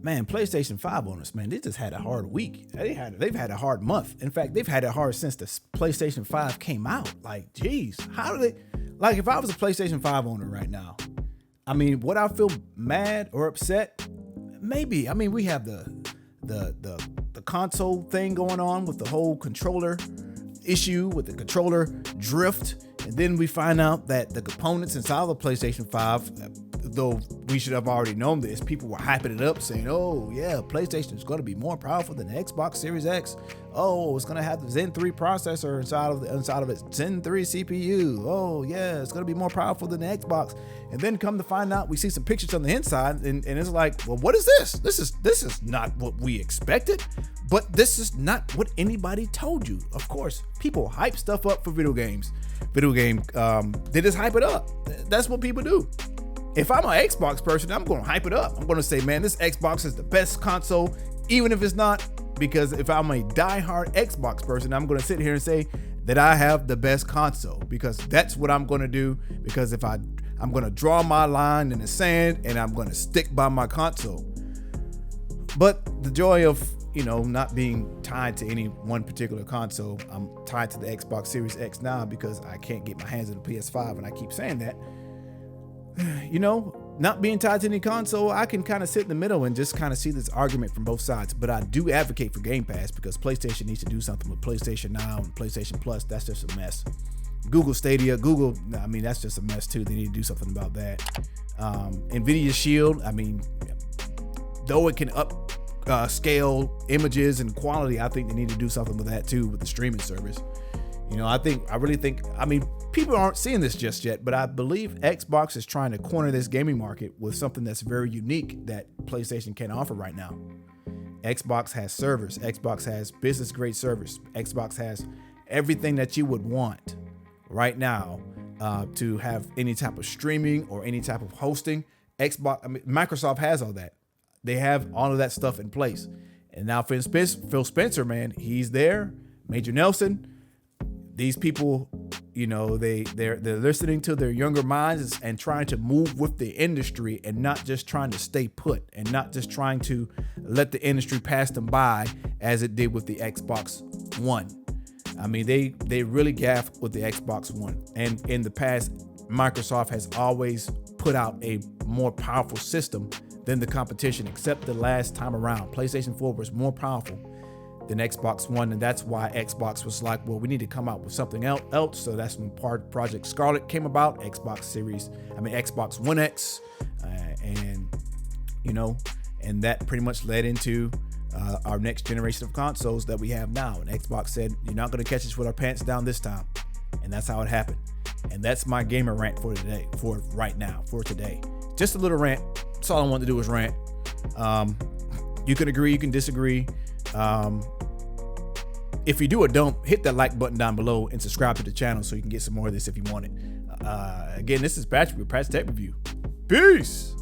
man, PlayStation 5 owners, man, they just had a hard week. They've had a hard month. In fact, they've had it hard since the PlayStation 5 came out. Like, geez, how do they, like, if I was a PlayStation 5 owner right now, I mean, would I feel mad or upset? Maybe. I mean, we have the console thing going on with the whole controller issue, with the controller drift. And then we find out that the components inside of the PlayStation 5, though we should have already known this, people were hyping it up saying, oh yeah, PlayStation is going to be more powerful than the Xbox Series X. Oh, it's going to have the Zen 3 processor inside of its Zen 3 CPU. Oh yeah, it's going to be more powerful than the Xbox. And then come to find out, we see some pictures on the inside and it's like, well, what is this? This is not what we expected, but this is not what anybody told you. Of course, people hype stuff up for video games. They just hype it up. That's what people do. If I'm an Xbox person, I'm going to hype it up. I'm going to say, man, this Xbox is the best console, even if it's not, because if I'm a diehard Xbox person, I'm going to sit here and say that I have the best console, because that's what I'm going to do. Because if I'm going to draw my line in the sand and I'm going to stick by my console. But the joy of, not being tied to any one particular console, I'm tied to the Xbox Series X now because I can't get my hands on the PS5, and I keep saying that. Not being tied to any console, I can kind of sit in the middle and just kind of see this argument from both sides. But I do advocate for Game Pass because PlayStation needs to do something with PlayStation Now and PlayStation Plus. That's just a mess. Google Stadia, that's just a mess too. They need to do something about that. Nvidia Shield, though it can scale images and quality, I think they need to do something with that too, with the streaming service. I really think, people aren't seeing this just yet, but I believe Xbox is trying to corner this gaming market with something that's very unique that PlayStation can't offer right now. Xbox has servers. Xbox has business grade servers. Xbox has everything that you would want right now to have any type of streaming or any type of hosting. Microsoft has all that. They have all of that stuff in place. And now Phil Spencer, man, he's there. Major Nelson. These people, they're listening to their younger minds and trying to move with the industry and not just trying to stay put and not just trying to let the industry pass them by as it did with the Xbox One. They really gaffed with the Xbox One. And in the past, Microsoft has always put out a more powerful system than the competition, except the last time around. PlayStation 4 was more powerful than Xbox One, and that's why Xbox was like, well, we need to come out with something else. So that's when Project Scarlet came about, Xbox One X, and that pretty much led into our next generation of consoles that we have now. And Xbox said, you're not going to catch us with our pants down this time, and that's how it happened. And that's my gamer rant for today, for today. Just a little rant. That's all I wanted to do was rant. You can agree, you can disagree. If you do or don't, hit that like button down below and subscribe to the channel so you can get some more of this if you want it. Again, this is Patrick with Pat's Tech Review. Peace.